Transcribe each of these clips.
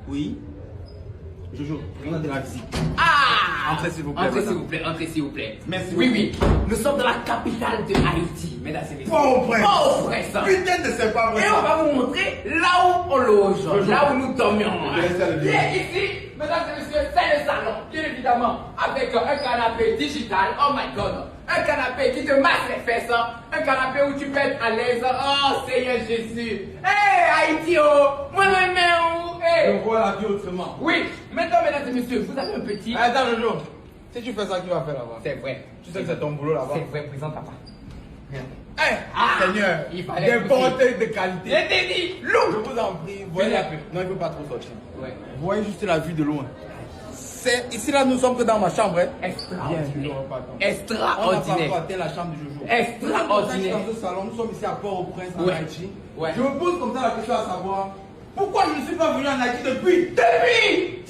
Oui. Jojo, on a de la visite. Ah! Entrez s'il vous plaît. Entrez s'il vous plaît, entrez s'il vous plaît. Merci Oui, beaucoup. oui. Nous sommes dans la capitale de Haïti, mesdames et messieurs. Pauvre Pauvre ça. Putain de c'est pas vrai. Et on va vous montrer là où on loge, là où nous dormions. Et ici, mesdames et messieurs, c'est le salon, bien évidemment, avec un canapé digital. Oh my god. Un canapé qui te masse les fesses, un canapé où tu peux être à l'aise. Oh Seigneur Jésus. Hey Haïti, oh, moi-même, oh, hey. Je vois la vie autrement. Oui, maintenant, mesdames et messieurs, vous avez un petit. Attends, Jojo. Si tu fais ça, qui va faire là-bas? C'est vrai. Tu sais que c'est ton boulot là-bas. C'est vrai, présente papa. Seigneur, il fallait des porteurs de qualité. Je t'ai dit, Je loup. vous en prie, voyez un peu. Non, il ne faut pas trop sortir. Ouais. Vous voyez juste la vue de loin. Ici là, nous sommes que dans ma chambre. Hein. Extraordinaire. On n'a pas Extraordinaire. encore atteint la chambre du Jojo. Extraordinaire. Dans ce salon, nous sommes ici à Port-au-Prince en Ouais. Haïti. Ouais. Je me pose comme ça la question à savoir pourquoi je ne suis pas venu en Haïti depuis.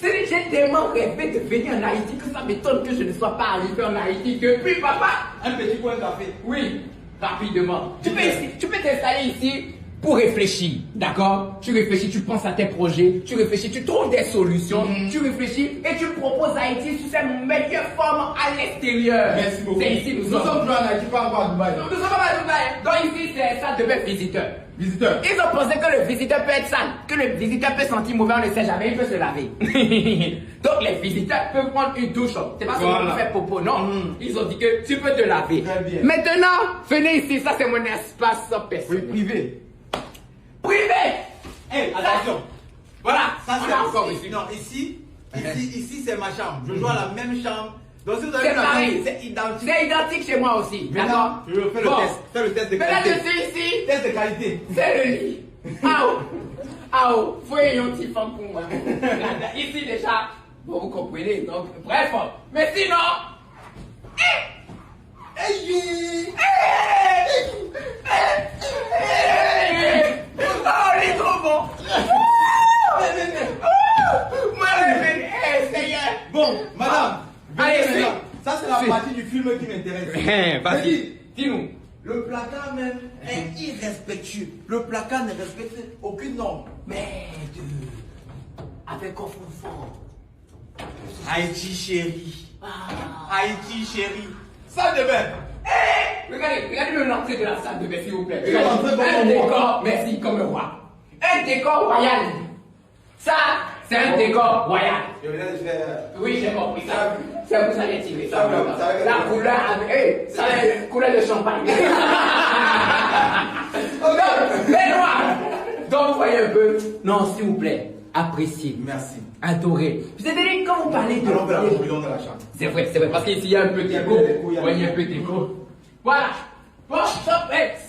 J'ai tellement rêvé de venir en Haïti que ça m'étonne que je ne sois pas arrivé en Haïti depuis, papa. Un petit coin de café. Oui, rapidement. Tu peux t'installer ici pour réfléchir, d'accord? Tu réfléchis, tu penses à tes projets, tu réfléchis, tu trouves des solutions, tu réfléchis et tu proposes Haïti sous sa meilleure forme à l'extérieur. Merci beaucoup. C'est ici nous Nous sommes sommes. plus en Haïti, pas encore à Dubaï. Nous sommes à Dubaï. Donc ici, c'est ça devait visiteur. Visiteur. Ils ont pensé que le visiteur peut être sale, que le visiteur peut sentir mauvais, on ne sait jamais, il peut se laver. Donc les visiteurs peuvent prendre une douche. C'est pas seulement pour faire popo, non. Ils ont dit que tu peux te laver. Très bien. Maintenant, venez ici, ça c'est mon espace Oui, personnel. privé. Privé. Hé, attention. Voilà, Ça on c'est a encore ici. ici. Non, ici c'est ma chambre. Je joue à la même chambre. Donc si vous avez C'est la pareil. chambre, c'est identique. C'est identique chez moi aussi, d'accord? Maintenant, je fais le Bon. test. Fais le test de Maintenant, qualité. je suis ici. Test de qualité. C'est le lit. Faut y avoir un petit femme pour moi. Ici déjà, bon, vous comprenez, donc, bref. Mais sinon, oh, il est trop bon. Moi, Seigneur. Bon, madame. Allez, venez suis. maintenant. Ça c'est la Suis. partie du film qui m'intéresse. Vas-y, dis-nous. Le placard même est irrespectueux. Le placard ne respecte aucune norme. Merde. Avec coffre fort. Haïti chérie. Ah. Haïti chérie. Ça de même. Regardez l'entrée de la salle de bain, s'il vous plaît. Je vais entrer comme Un un décor, roi. merci, comme un roi. Un décor royal. Ça, c'est un décor royal. Je viens de faire. Oui, j'ai compris ça. C'est vous allez tirer ça. Ça va. La couleur avec. Ça, c'est la couleur de champagne. Donc, les noirs. Donc, voyez un peu. Non, s'il vous plaît, appréciez. Merci. Adorez. C'est-à-dire, quand vous parlez de. Allons faire la conclusion de la chambre. C'est vrai, parce qu'ici il y a un peu d'écho. Il y a un peu d'écho, il y a un Ouais, il y a un peu d'écho. Voilà. Bon, stop,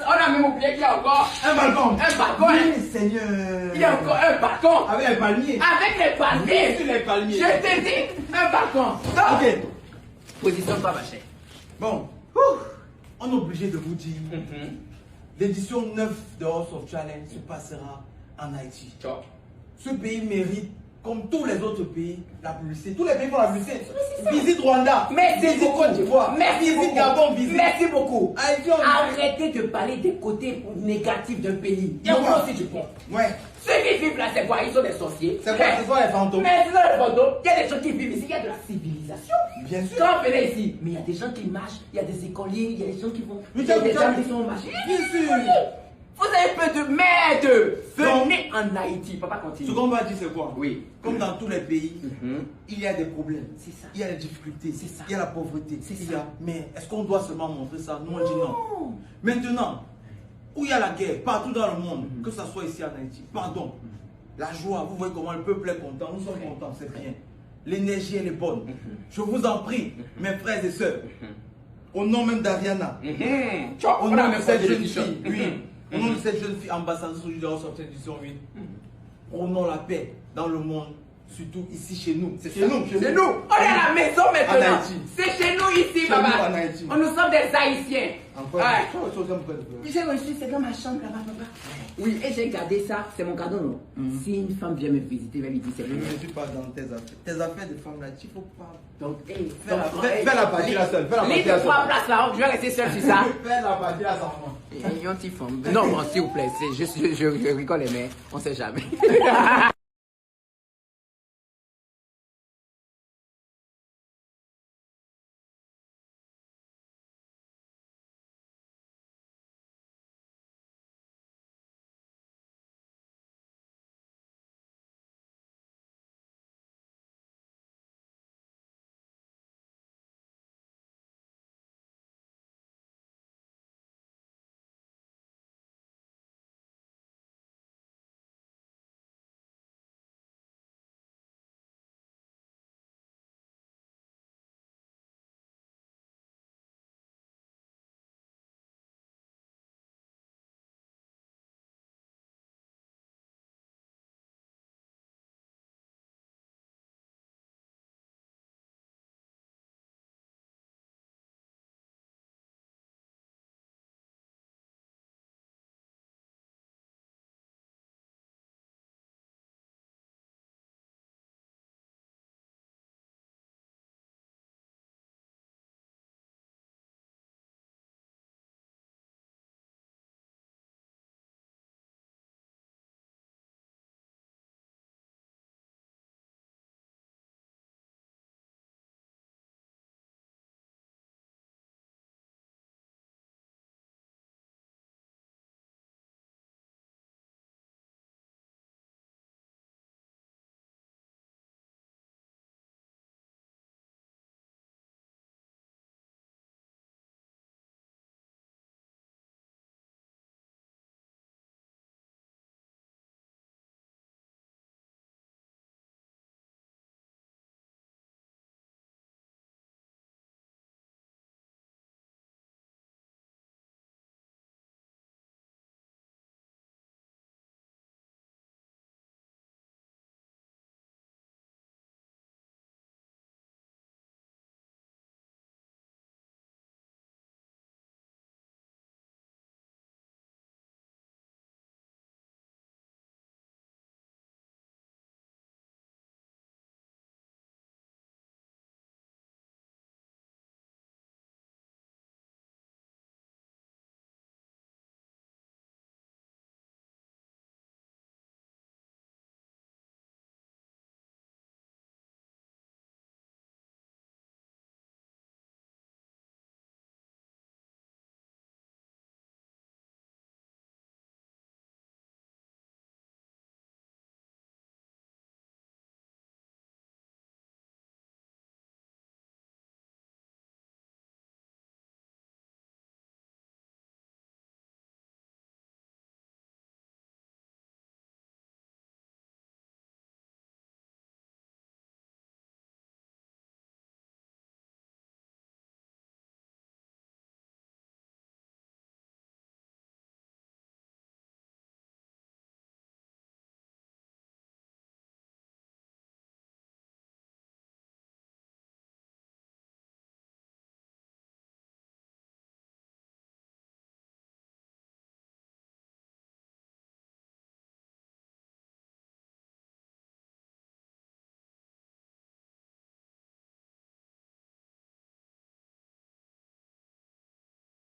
on a même oublié qu'il y a encore Un balcon. un balcon. Oui, Seigneur. Il y a encore un balcon. Avec un palmier. Avec les palmiers. Sur les palmiers. Je t'ai dit, un balcon. Donc, Ok. position pas ma chère. Bon. On est obligé de vous dire. L'édition 9 de House of Challenge se passera en Haïti. Ciao. Ce pays mérite, comme tous les autres pays, la publicité. Tous les pays font la publicité. Visite Rwanda. Merci visite beaucoup. Côte d'Ivoire. Merci visite beaucoup. Gabon. Visite. Merci beaucoup. Haïti, on- Arrêtez de parler des côtés négatifs d'un pays. Il y a Pourquoi? aussi du bon. Ouais. Ceux qui vivent là, c'est quoi? Ils sont des sorciers. C'est quoi? Ce sont les fantômes. Mais ce sont les fantômes. Il y a des gens qui vivent ici, il y a de la civilisation. Bien sûr. Quand on venait ici, mais il y a des gens qui marchent, il y a des écoliers, il y a des gens qui vont. Mais Il y a des tiens, gens qui sont marchés. Bien sûr. Vous avez peu de merde. Venez en Haïti. Papa continue. Ce qu'on va dire, c'est quoi? Oui. Comme dans tous les pays, il y a des problèmes. C'est ça. Il y a des difficultés. C'est ça. Il y a la pauvreté. C'est Il ça. y a- Mais est-ce qu'on doit seulement montrer ça? Nous, on dit non. Non. Maintenant, où il y a la guerre, partout dans le monde, que ce soit ici en Haïti, pardon, la joie, vous voyez comment le peuple est content, nous sommes contents, c'est rien. L'énergie, elle est bonne. Je vous en prie, mes frères et sœurs, au nom même d'Ariana, au nom de cette jeune fille, oui, au nom de cette jeune fille ambassadrice du de House of Édition 8, prônons la paix dans le monde, surtout ici chez nous. C'est chez nous, C'est nous. On est à la maison maintenant. En Haïti. C'est chez nous ici, Chez papa. nous, en Haïti. Nous sommes des Haïtiens. Encore Ouais. une J'ai reçu, c'est dans ma chambre là-bas, papa. Oui, et j'ai gardé ça, c'est mon cadeau, non? Si une femme vient me visiter, elle va lui dire c'est Je bon. ne suis pas dans tes affaires. Tes affaires de femme là, il faut pas. Donc, hey, Fais la partie là seule. Fais la L'île partie là de trois seule. places là, je vais rester seul sur ça. Fais la partie là sans moi. Et un petit femme. Non, bon, s'il vous plaît, je rigole, mais on sait jamais.